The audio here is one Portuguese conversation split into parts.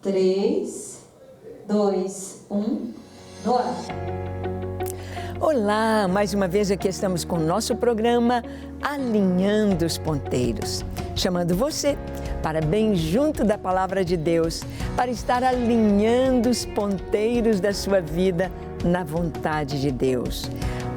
3, 2, 1, no ar. Olá, mais uma vez aqui estamos com o nosso programa Alinhando os Ponteiros, chamando você para bem junto da Palavra de Deus, para estar alinhando os ponteiros da sua vida na vontade de Deus.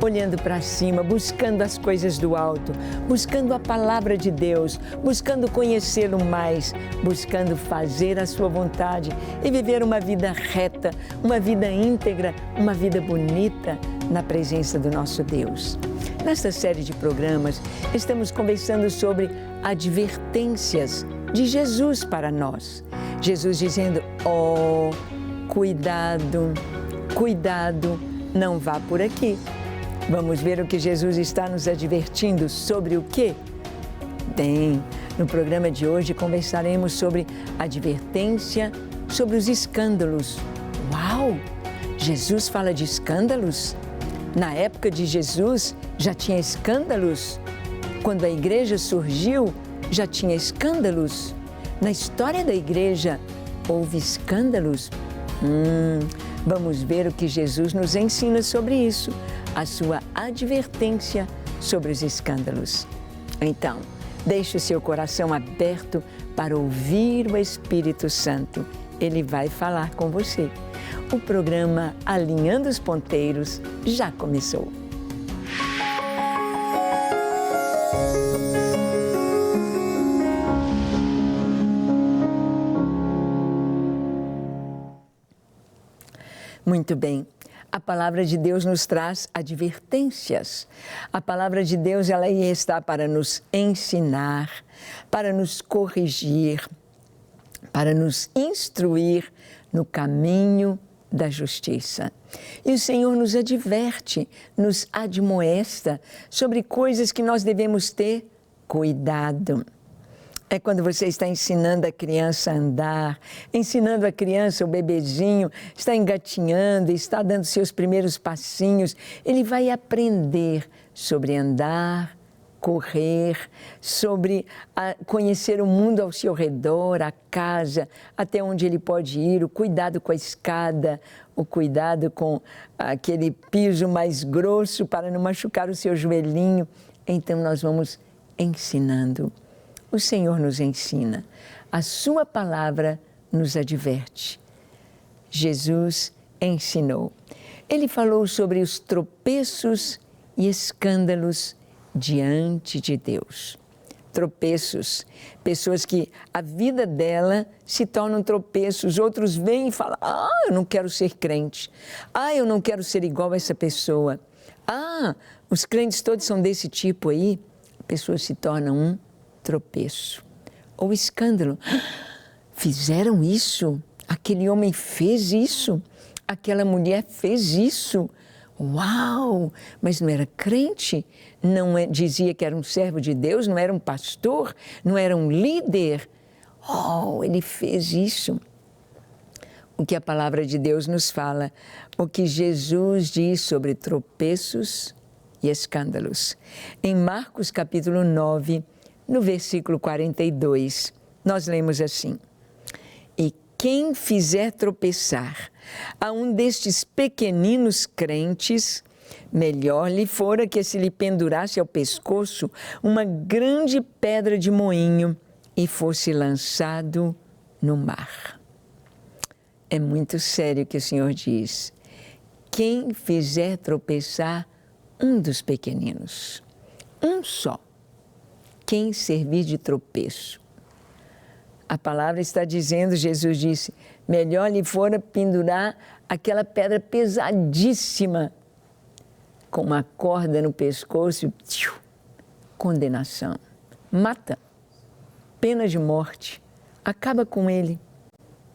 Olhando para cima, buscando as coisas do alto, buscando a Palavra de Deus, buscando conhecê-lo mais, buscando fazer a sua vontade e viver uma vida reta, uma vida íntegra, uma vida bonita na presença do nosso Deus. Nesta série de programas, estamos conversando sobre advertências de Jesus para nós. Jesus dizendo, cuidado, cuidado, não vá por aqui. Vamos ver o que Jesus está nos advertindo sobre o quê? Bem, no programa de hoje conversaremos sobre advertência sobre os escândalos. Uau! Jesus fala de escândalos? Na época de Jesus já tinha escândalos? Quando a igreja surgiu, já tinha escândalos? Na história da igreja, houve escândalos? Vamos ver o que Jesus nos ensina sobre isso, a sua advertência sobre os escândalos. Então, deixe o seu coração aberto para ouvir o Espírito Santo. Ele vai falar com você. O programa Alinhando os Ponteiros já começou. Muito bem. A palavra de Deus nos traz advertências. A palavra de Deus, ela está para nos ensinar, para nos corrigir, para nos instruir no caminho da justiça. E o Senhor nos adverte, nos admoesta sobre coisas que nós devemos ter cuidado. É quando você está ensinando a criança a andar, ensinando a criança, o bebezinho, está engatinhando, está dando seus primeiros passinhos. Ele vai aprender sobre andar, correr, sobre conhecer o mundo ao seu redor, a casa, até onde ele pode ir, o cuidado com a escada, o cuidado com aquele piso mais grosso para não machucar o seu joelhinho. Então nós vamos ensinando. O Senhor nos ensina, a sua palavra nos adverte. Jesus ensinou. Ele falou sobre os tropeços e escândalos diante de Deus. Tropeços, pessoas que a vida dela se tornam tropeços. Outros vêm e falam, eu não quero ser crente. Eu não quero ser igual a essa pessoa. Os crentes todos são desse tipo aí. A pessoa se torna um tropeço ou escândalo. Fizeram isso? Aquele homem fez isso? Aquela mulher fez isso? Uau! Mas não era crente? Não dizia que era um servo de Deus? Não era um pastor? Não era um líder? Ele fez isso. O que a palavra de Deus nos fala, o que Jesus diz sobre tropeços e escândalos. Em Marcos capítulo 9, no versículo 42, nós lemos assim: E quem fizer tropeçar a um destes pequeninos crentes, melhor lhe fora que se lhe pendurasse ao pescoço uma grande pedra de moinho e fosse lançado no mar. É muito sério o que o Senhor diz. Quem fizer tropeçar um dos pequeninos, um só, quem servir de tropeço. A palavra está dizendo, Jesus disse, melhor lhe fora pendurar aquela pedra pesadíssima com uma corda no pescoço, condenação. Mata, pena de morte, acaba com ele.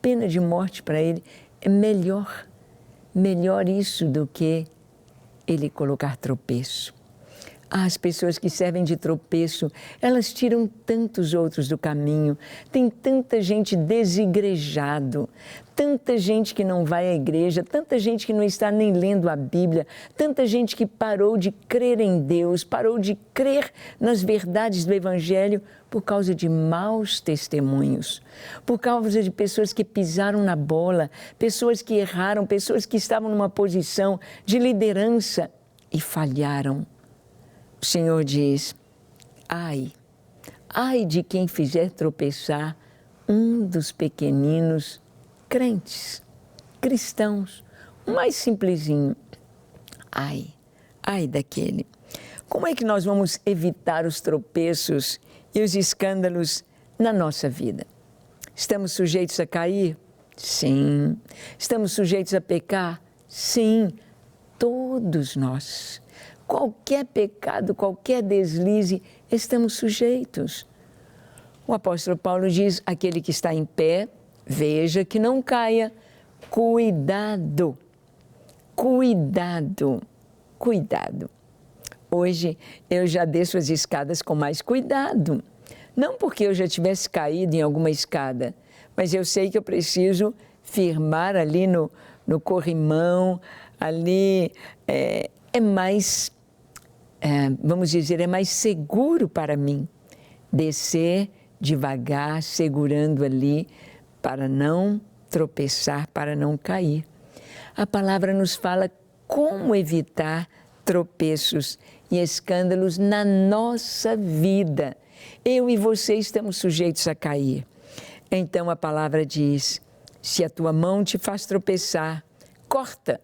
Pena de morte para ele é melhor isso do que ele colocar tropeço. As pessoas que servem de tropeço, elas tiram tantos outros do caminho. Tem tanta gente desigrejado, tanta gente que não vai à igreja, tanta gente que não está nem lendo a Bíblia, tanta gente que parou de crer em Deus, parou de crer nas verdades do Evangelho por causa de maus testemunhos, por causa de pessoas que pisaram na bola, pessoas que erraram, pessoas que estavam numa posição de liderança e falharam. O Senhor diz, ai de quem fizer tropeçar um dos pequeninos crentes, cristãos, o mais simplesinho. Ai daquele. Como é que nós vamos evitar os tropeços e os escândalos na nossa vida? Estamos sujeitos a cair? Sim. Estamos sujeitos a pecar? Sim. Todos nós. Qualquer pecado, qualquer deslize, estamos sujeitos. O apóstolo Paulo diz, aquele que está em pé, veja que não caia. Cuidado, cuidado, cuidado. Hoje eu já desço as escadas com mais cuidado. Não porque eu já tivesse caído em alguma escada, mas eu sei que eu preciso firmar ali no corrimão, ali é mais, vamos dizer, é mais seguro para mim descer devagar, segurando ali, para não tropeçar, para não cair. A palavra nos fala como evitar tropeços e escândalos na nossa vida. Eu e você estamos sujeitos a cair. Então a palavra diz, se a tua mão te faz tropeçar, corta,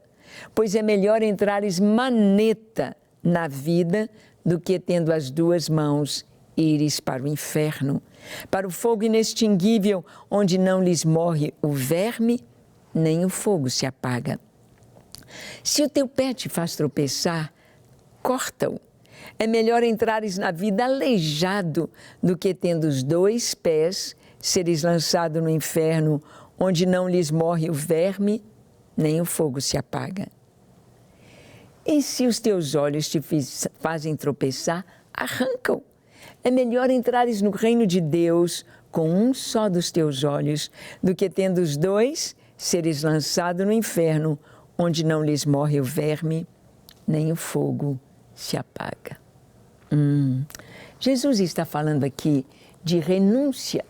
pois é melhor entrares maneta na vida do que tendo as duas mãos ires para o inferno, para o fogo inextinguível, onde não lhes morre o verme, nem o fogo se apaga. Se o teu pé te faz tropeçar, corta-o. É melhor entrares na vida aleijado do que tendo os dois pés, seres lançado no inferno, onde não lhes morre o verme, nem o fogo se apaga. E se os teus olhos te fazem tropeçar, arranca-o. É melhor entrares no reino de Deus com um só dos teus olhos, do que tendo os dois, seres lançado no inferno, onde não lhes morre o verme, nem o fogo se apaga. Jesus está falando aqui de renúncia,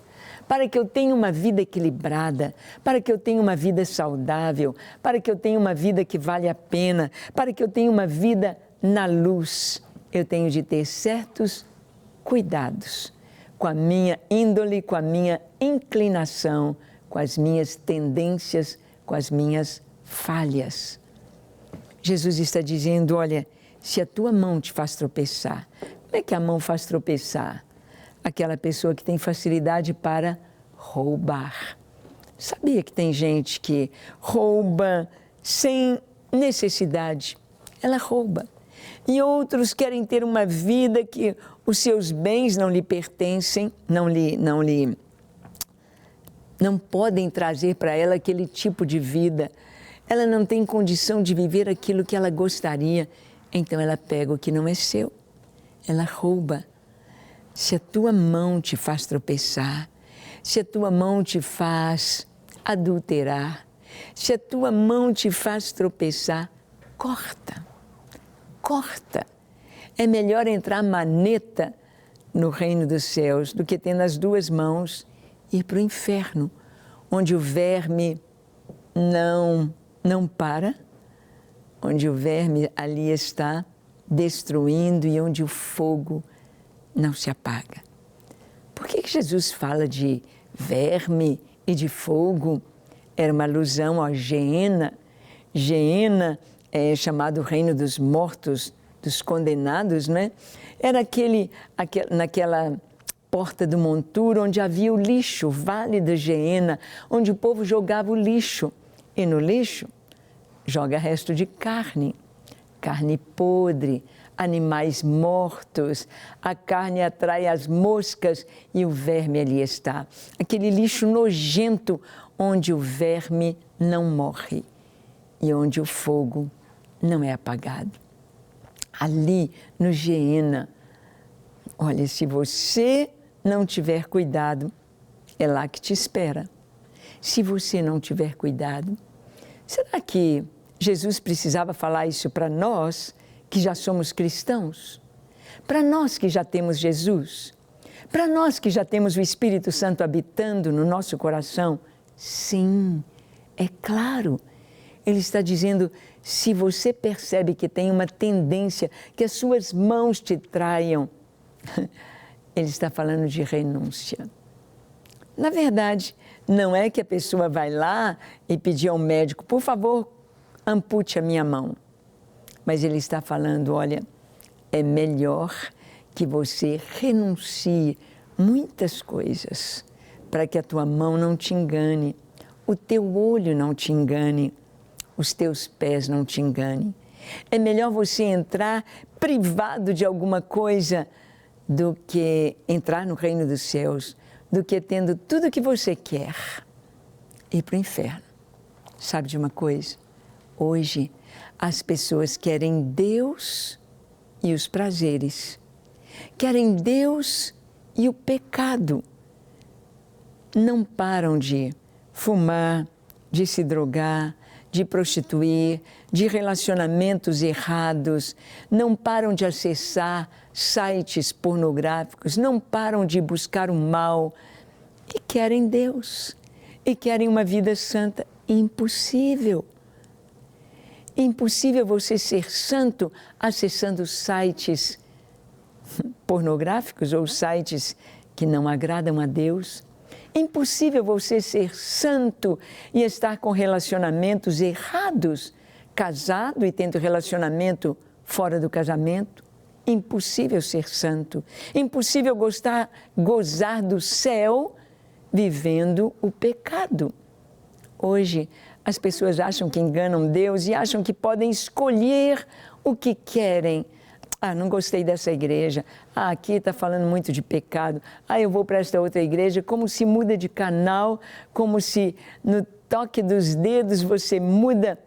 para que eu tenha uma vida equilibrada, para que eu tenha uma vida saudável, para que eu tenha uma vida que vale a pena, para que eu tenha uma vida na luz. Eu tenho de ter certos cuidados com a minha índole, com a minha inclinação, com as minhas tendências, com as minhas falhas. Jesus está dizendo, olha, se a tua mão te faz tropeçar, como é que a mão faz tropeçar? Aquela pessoa que tem facilidade para roubar. Sabia que tem gente que rouba sem necessidade? Ela rouba. E outros querem ter uma vida que os seus bens não lhe pertencem, não podem trazer para ela aquele tipo de vida. Ela não tem condição de viver aquilo que ela gostaria, então ela pega o que não é seu, ela rouba. Se a tua mão te faz tropeçar, se a tua mão te faz adulterar, se a tua mão te faz tropeçar, corta, corta. É melhor entrar maneta no reino dos céus do que tendo as duas mãos ir para o inferno, onde o verme não para, onde o verme ali está destruindo e onde o fogo não se apaga. Por que Jesus fala de verme e de fogo? Era uma alusão a Geena. Geena é chamado reino dos mortos, dos condenados, né? Era naquela porta do monturo onde havia o lixo, o vale da Geena, onde o povo jogava o lixo. E no lixo joga resto de carne podre, animais mortos, a carne atrai as moscas e o verme ali está. Aquele lixo nojento onde o verme não morre e onde o fogo não é apagado. ali no Geena. Olha, se você não tiver cuidado, é lá que te espera. Se você não tiver cuidado, será que Jesus precisava falar isso para nós que já somos cristãos? Para nós que já temos Jesus? Para nós que já temos o Espírito Santo habitando no nosso coração? Sim, é claro. Ele está dizendo, se você percebe que tem uma tendência, que as suas mãos te traiam, ele está falando de renúncia. Na verdade, não é que a pessoa vai lá e pedir ao médico, por favor, ampute a minha mão. Mas ele está falando, olha, é melhor que você renuncie muitas coisas para que a tua mão não te engane, o teu olho não te engane, os teus pés não te enganem. É melhor você entrar privado de alguma coisa do que entrar no reino dos céus, do que tendo tudo o que você quer ir para o inferno. Sabe de uma coisa? Hoje as pessoas querem Deus e os prazeres, querem Deus e o pecado. Não param de fumar, de se drogar, de prostituir, de relacionamentos errados, não param de acessar sites pornográficos, não param de buscar o mal e querem Deus, e querem uma vida santa. Impossível. Impossível você ser santo acessando sites pornográficos ou sites que não agradam a Deus. Impossível você ser santo e estar com relacionamentos errados, casado e tendo relacionamento fora do casamento. Impossível ser santo. Impossível gozar do céu vivendo o pecado. Hoje, as pessoas acham que enganam Deus e acham que podem escolher o que querem. Ah, não gostei dessa igreja. Ah, aqui está falando muito de pecado. Ah, eu vou para esta outra igreja. Como se muda de canal, como se no toque dos dedos você muda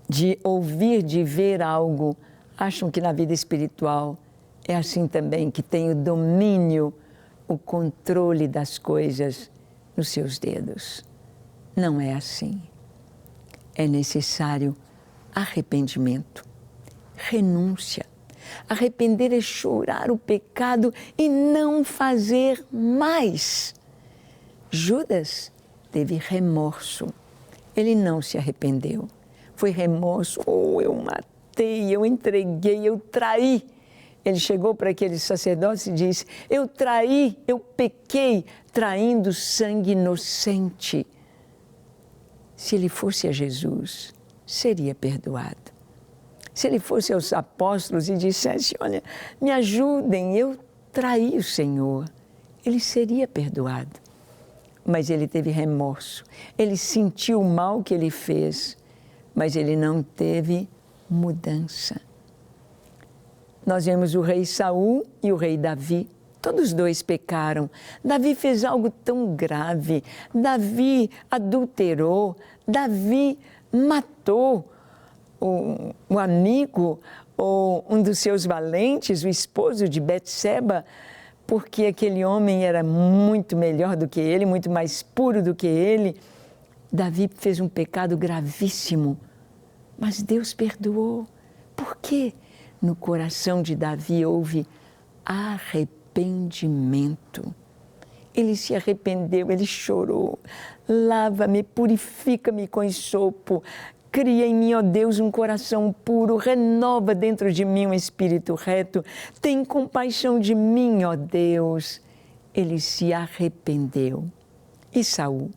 de ouvir, de ver algo. Acham que na vida espiritual é assim também, que tem o domínio, o controle das coisas nos seus dedos. Não é assim. É necessário arrependimento, renúncia. Arrepender é chorar o pecado e não fazer mais. Judas teve remorso. Ele não se arrependeu. Foi remorso. Oh, eu matei, eu entreguei, eu traí. Ele chegou para aquele sacerdote e disse, eu traí, eu pequei, traindo sangue inocente. Se ele fosse a Jesus, seria perdoado. Se ele fosse aos apóstolos e dissesse, olha, me ajudem, eu traí o Senhor, ele seria perdoado. Mas ele teve remorso, ele sentiu o mal que ele fez, mas ele não teve mudança. Nós vemos o rei Saul e o rei Davi, todos dois pecaram. Davi fez algo tão grave, Davi adulterou, Davi matou o amigo ou um dos seus valentes, o esposo de Betseba, porque aquele homem era muito melhor do que ele, muito mais puro do que ele. Davi fez um pecado gravíssimo, mas Deus perdoou. Por quê? No coração de Davi houve arrependimento. Ele se arrependeu, ele chorou. Lava-me, purifica-me com esopo. Cria em mim, ó Deus, um coração puro, renova dentro de mim um espírito reto. Tem compaixão de mim, ó Deus. Ele se arrependeu. E Saul?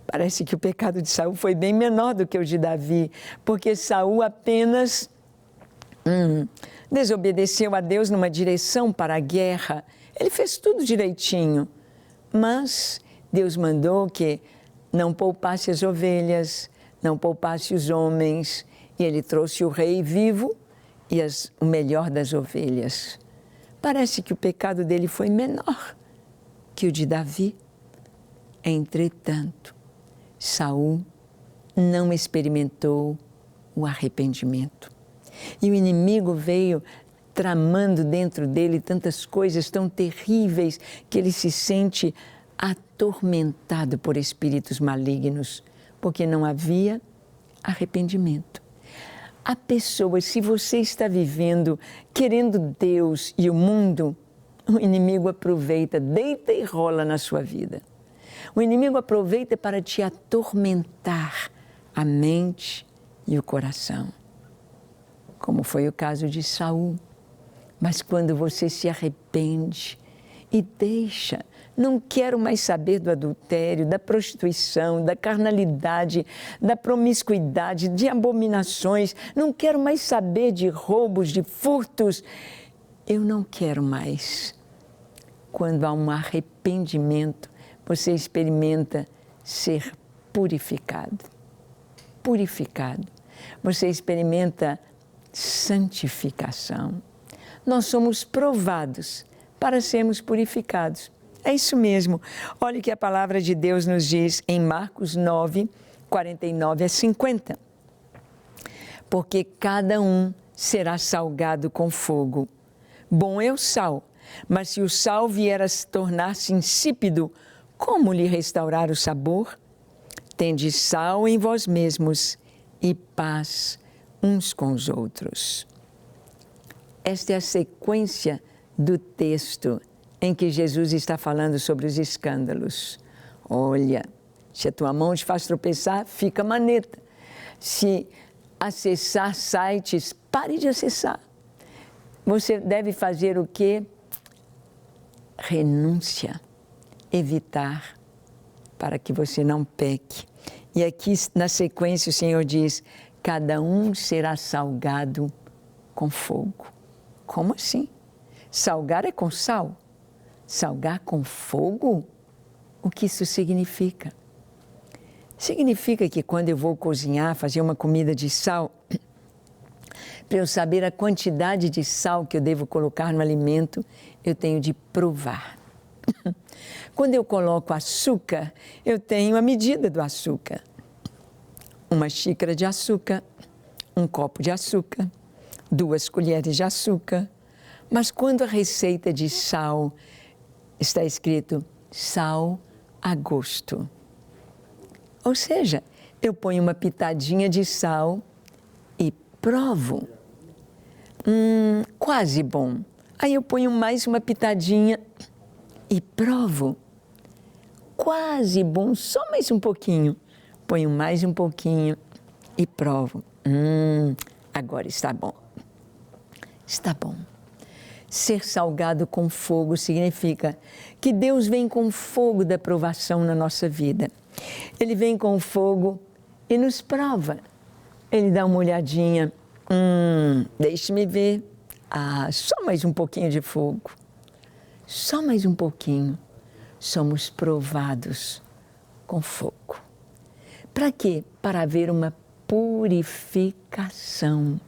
Parece que o pecado de Saul foi bem menor do que o de Davi, porque Saul apenas desobedeceu a Deus numa direção para a guerra. Ele fez tudo direitinho, mas Deus mandou que não poupasse as ovelhas, não poupasse os homens, e ele trouxe o rei vivo e o melhor das ovelhas. Parece que o pecado dele foi menor que o de Davi. Entretanto, Saul não experimentou o arrependimento. E o inimigo veio tramando dentro dele tantas coisas tão terríveis que ele se sente atormentado por espíritos malignos, porque não havia arrependimento. Há pessoas, se você está vivendo querendo Deus e o mundo, o inimigo aproveita, deita e rola na sua vida. O inimigo aproveita para te atormentar a mente e o coração, como foi o caso de Saul. Mas quando você se arrepende e deixa, não quero mais saber do adultério, da prostituição, da carnalidade, da promiscuidade, de abominações, não quero mais saber de roubos, de furtos, eu não quero mais. Quando há um arrependimento, você experimenta ser purificado. Purificado. Você experimenta santificação. Nós somos provados para sermos purificados. É isso mesmo. Olha o que a palavra de Deus nos diz em Marcos 9, 49 a 50. Porque cada um será salgado com fogo. Bom é o sal, mas se o sal vier a tornar-se insípido, como lhe restaurar o sabor? Tende sal em vós mesmos e paz uns com os outros. Esta é a sequência do texto em que Jesus está falando sobre os escândalos. Olha, se a tua mão te faz tropeçar, fica maneta. Se acessar sites, pare de acessar. Você deve fazer o quê? Renúncia, evitar, para que você não peque. E aqui na sequência o Senhor diz, cada um será salgado com fogo. Como assim? Salgar é com sal? Salgar com fogo? O que isso significa? Significa que quando eu vou cozinhar, fazer uma comida de sal, para eu saber a quantidade de sal que eu devo colocar no alimento, eu tenho de provar. Quando eu coloco açúcar, eu tenho a medida do açúcar. Uma xícara de açúcar, um copo de açúcar, 2 colheres de açúcar. Mas quando a receita de sal está escrito sal a gosto. Ou seja, eu ponho uma pitadinha de sal e provo. Quase bom. Aí eu ponho mais uma pitadinha e provo. Quase bom, só mais um pouquinho. Ponho mais um pouquinho e provo. Agora está bom. Está bom. Ser salgado com fogo significa que Deus vem com fogo da provação na nossa vida. Ele vem com fogo e nos prova. Ele dá uma olhadinha. Deixe-me ver. Só mais um pouquinho de fogo. Só mais um pouquinho. Somos provados com fogo. Para quê? Para haver uma purificação,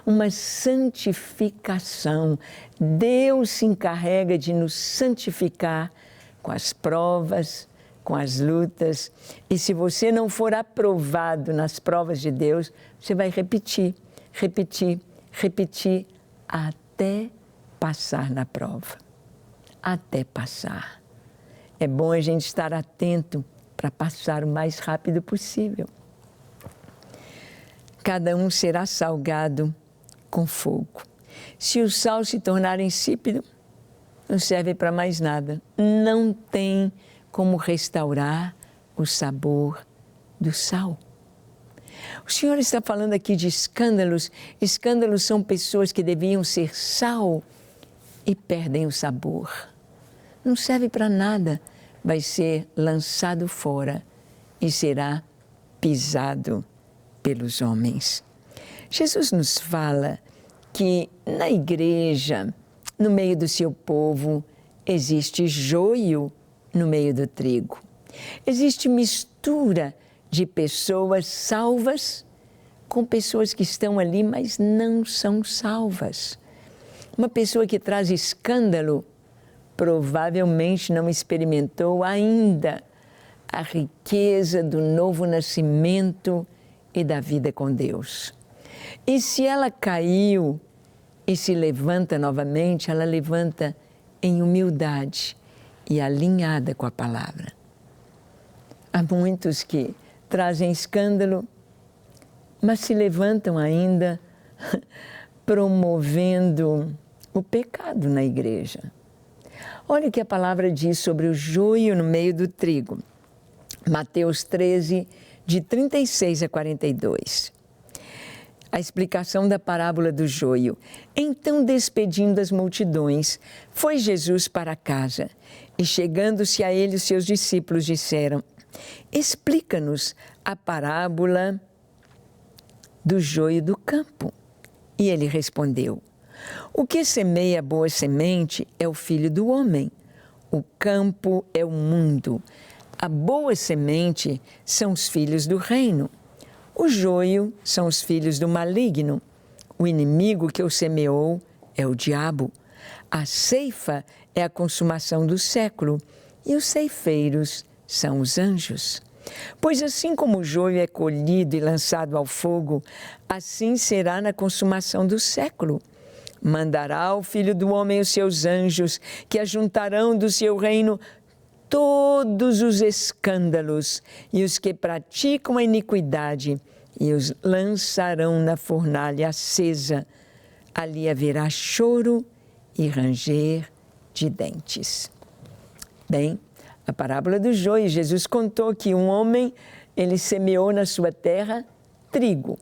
uma santificação. Deus se encarrega de nos santificar com as provas, com as lutas. E se você não for aprovado nas provas de Deus, você vai repetir, repetir, repetir, até passar na prova. Até passar. É bom a gente estar atento para passar o mais rápido possível. Cada um será salgado com fogo. Se o sal se tornar insípido, não serve para mais nada. Não tem como restaurar o sabor do sal. O Senhor está falando aqui de escândalos. Escândalos são pessoas que deviam ser sal e perdem o sabor. Não serve para nada. Vai ser lançado fora e será pisado pelos homens. Jesus nos fala que na igreja, no meio do seu povo, existe joio no meio do trigo. Existe mistura de pessoas salvas com pessoas que estão ali, mas não são salvas. Uma pessoa que traz escândalo provavelmente não experimentou ainda a riqueza do novo nascimento e da vida com Deus. E se ela caiu e se levanta novamente, ela levanta em humildade e alinhada com a palavra. Há muitos que trazem escândalo, mas se levantam ainda promovendo o pecado na igreja. Olha o que a palavra diz sobre o joio no meio do trigo. Mateus 13, de 36 a 42. A explicação da parábola do joio. Então, despedindo as multidões, foi Jesus para casa. E chegando-se a ele, os seus discípulos disseram: explica-nos a parábola do joio do campo. E ele respondeu: o que semeia boa semente é o Filho do Homem. O campo é o mundo. A boa semente são os filhos do reino. O joio são os filhos do maligno. O inimigo que o semeou é o diabo. A ceifa é a consumação do século e os ceifeiros são os anjos. Pois assim como o joio é colhido e lançado ao fogo, assim será na consumação do século. Mandará o Filho do Homem os seus anjos, que ajuntarão do seu reino todos os escândalos e os que praticam a iniquidade, e os lançarão na fornalha acesa. Ali haverá choro e ranger de dentes. Bem, a parábola do joio, Jesus contou que um homem, ele semeou na sua terra trigo.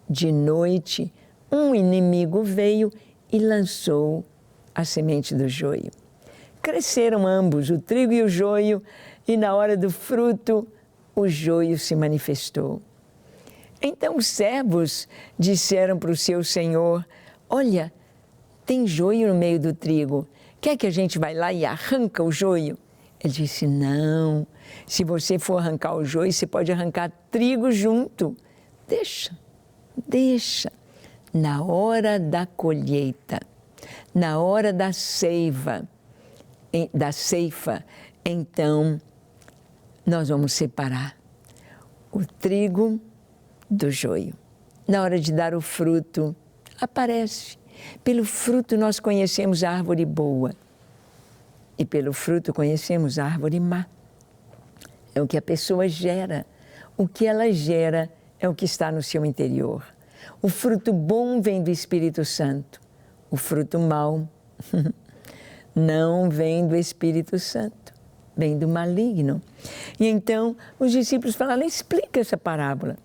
De noite, um inimigo veio e lançou a semente do joio. Cresceram ambos, o trigo e o joio, e na hora do fruto, o joio se manifestou. Então os servos disseram para o seu senhor: olha, tem joio no meio do trigo, quer que a gente vá lá e arranca o joio? Ele disse: não, se você for arrancar o joio, você pode arrancar trigo junto. Deixa. Na hora da colheita, na hora da ceifa, então nós vamos separar o trigo do joio. Na hora de dar o fruto, aparece. Pelo fruto nós conhecemos a árvore boa e pelo fruto conhecemos a árvore má. É o que a pessoa gera. O que ela gera é o que está no seu interior. O fruto bom vem do Espírito Santo. O fruto mau não vem do Espírito Santo, vem do maligno. E então os discípulos falaram: explica essa parábola.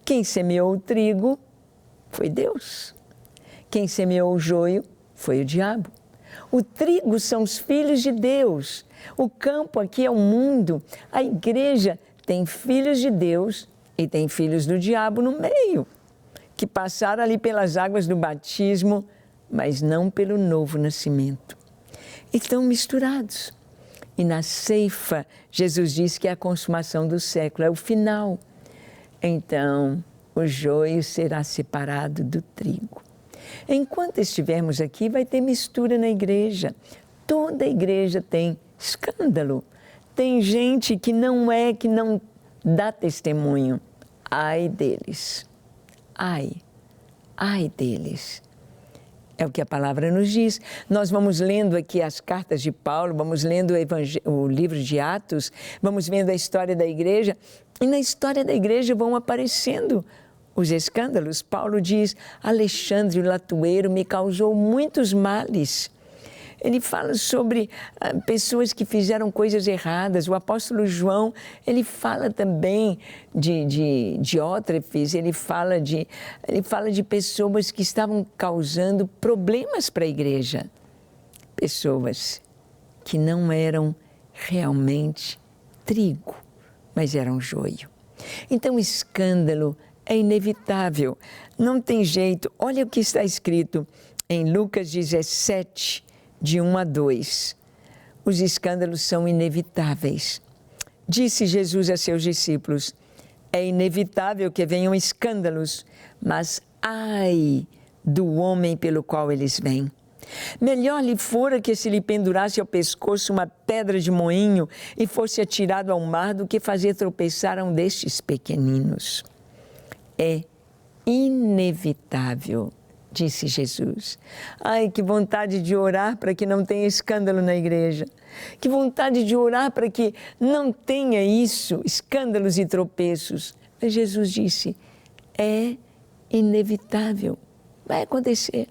Quem semeou o trigo foi Deus. Quem semeou o joio foi o diabo. O trigo são os filhos de Deus. O campo aqui é o mundo. A igreja tem filhos de Deus e tem filhos do diabo no meio, que passaram ali pelas águas do batismo, mas não pelo novo nascimento. E estão misturados. E na ceifa, Jesus diz que é a consumação do século, é o final. Então, o joio será separado do trigo. Enquanto estivermos aqui, vai ter mistura na igreja. Toda igreja tem escândalo. Tem gente que não dá testemunho. Ai deles. Ai deles. É o que a palavra nos diz. Nós vamos lendo aqui as cartas de Paulo, vamos lendo o livro de Atos, vamos vendo a história da igreja, e na história da igreja vão aparecendo os escândalos. Paulo diz: Alexandre o latueiro me causou muitos males. Ele fala sobre pessoas que fizeram coisas erradas. O apóstolo João, ele fala também de Diótrefes, ele fala de pessoas que estavam causando problemas para a igreja. Pessoas que não eram realmente trigo, mas eram joio. Então, o escândalo é inevitável, não tem jeito. Olha o que está escrito em Lucas 17, de 1 a 2. Os escândalos são inevitáveis. Disse Jesus a seus discípulos: é inevitável que venham escândalos, mas ai do homem pelo qual eles vêm. Melhor lhe fora que se lhe pendurasse ao pescoço uma pedra de moinho e fosse atirado ao mar do que fazer tropeçar a um destes pequeninos. É inevitável, disse Jesus. Ai, que vontade de orar para que não tenha escândalo na igreja. Que vontade de orar para que não tenha isso, escândalos e tropeços. Mas Jesus disse, é inevitável, vai acontecer.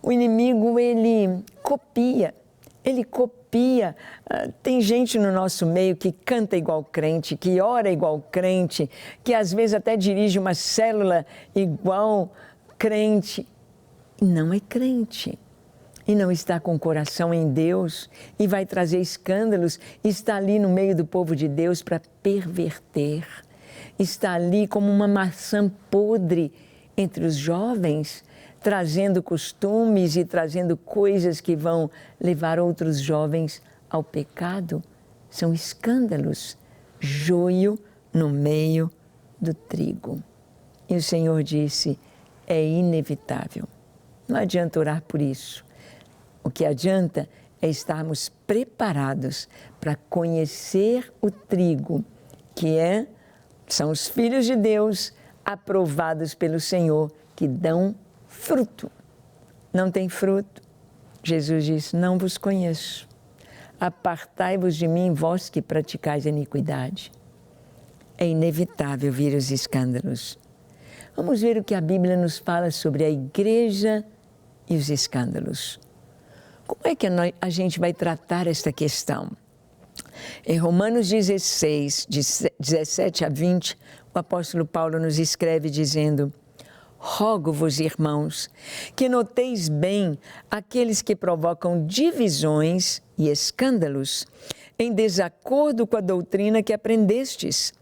O inimigo, ele copia. Tem gente no nosso meio que canta igual crente, que ora igual crente, que às vezes até dirige uma célula igual crente. E não é crente. E não está com o coração em Deus e vai trazer escândalos. Está ali no meio do povo de Deus para perverter. Está ali como uma maçã podre entre os jovens, trazendo costumes e trazendo coisas que vão levar outros jovens ao pecado. São escândalos, joio no meio do trigo. E o Senhor disse, é inevitável. Não adianta orar por isso. O que adianta é estarmos preparados para conhecer o trigo, que são os filhos de Deus aprovados pelo Senhor, que dão fruto. Não tem fruto. Jesus disse, não vos conheço. Apartai-vos de mim, vós que praticais a iniquidade. É inevitável vir os escândalos. Vamos ver o que a Bíblia nos fala sobre a igreja e os escândalos. Como é que a gente vai tratar esta questão? Em Romanos 16, de 17 a 20, o apóstolo Paulo nos escreve dizendo, rogo-vos, irmãos, que noteis bem aqueles que provocam divisões e escândalos em desacordo com a doutrina que aprendestes.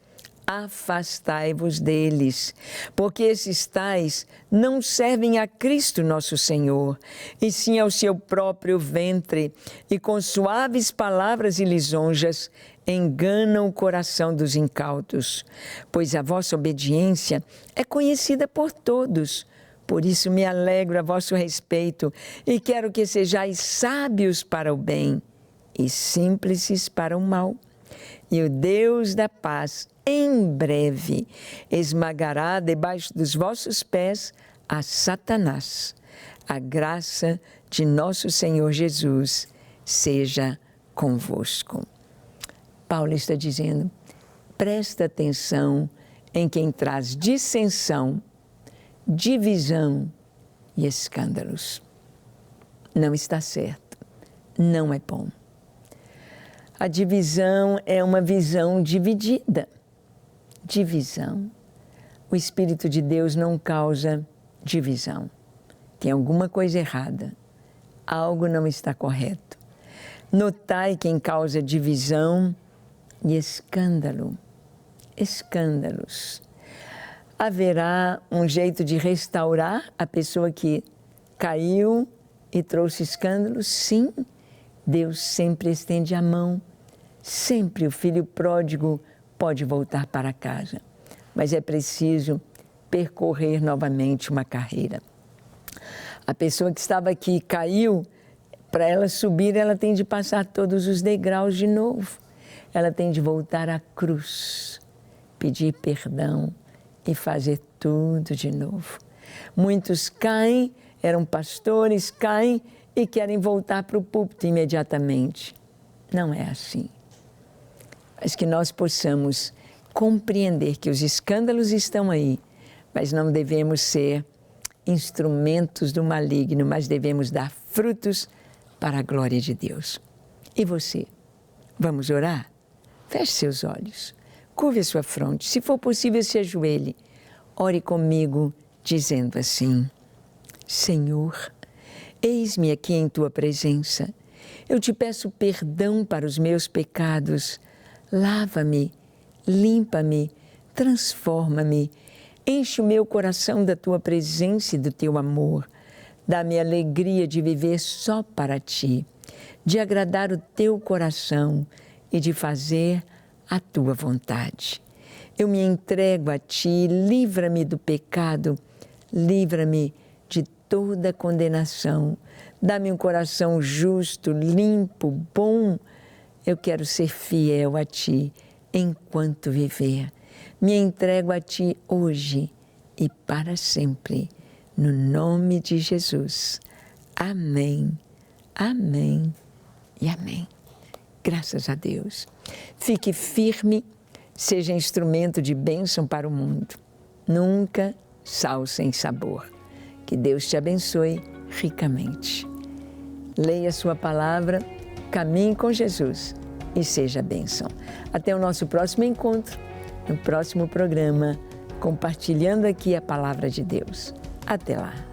Afastai-vos deles, porque esses tais não servem a Cristo nosso Senhor, e sim ao seu próprio ventre, e com suaves palavras e lisonjas enganam o coração dos incautos. Pois a vossa obediência é conhecida por todos. Por isso me alegro a vosso respeito, e quero que sejais sábios para o bem e simples para o mal. E o Deus da paz, em breve, esmagará debaixo dos vossos pés a Satanás. A graça de nosso Senhor Jesus seja convosco. Paulo está dizendo, presta atenção em quem traz dissensão, divisão e escândalos. Não está certo, não é bom. A divisão é uma visão dividida. Divisão. O Espírito de Deus não causa divisão. Tem alguma coisa errada. Algo não está correto. Notai quem causa divisão e escândalo. Escândalos. Haverá um jeito de restaurar a pessoa que caiu e trouxe escândalos? Sim. Deus sempre estende a mão. Sempre o filho pródigo pode voltar para casa, mas é preciso percorrer novamente uma carreira. A pessoa que estava aqui caiu, para ela subir, ela tem de passar todos os degraus de novo. Ela tem de voltar à cruz, pedir perdão e fazer tudo de novo. Muitos caem, eram pastores, caem e querem voltar para o púlpito imediatamente. Não é assim. Mas que nós possamos compreender que os escândalos estão aí, mas não devemos ser instrumentos do maligno, mas devemos dar frutos para a glória de Deus. E você? Vamos orar? Feche seus olhos, curve a sua fronte, se for possível, se ajoelhe. Ore comigo, dizendo assim, Senhor, eis-me aqui em Tua presença. Eu te peço perdão para os meus pecados. Lava-me, limpa-me, transforma-me. Enche o meu coração da Tua presença e do Teu amor. Dá-me a alegria de viver só para Ti, de agradar o Teu coração e de fazer a Tua vontade. Eu me entrego a Ti, livra-me do pecado, livra-me de toda condenação. Dá-me um coração justo, limpo, bom. Eu quero ser fiel a Ti enquanto viver. Me entrego a Ti hoje e para sempre. No nome de Jesus. Amém, amém e amém. Graças a Deus. Fique firme, seja instrumento de bênção para o mundo. Nunca sal sem sabor. Que Deus te abençoe ricamente. Leia sua palavra, caminhe com Jesus e seja bênção. Até o nosso próximo encontro, no próximo programa, compartilhando aqui a palavra de Deus. Até lá.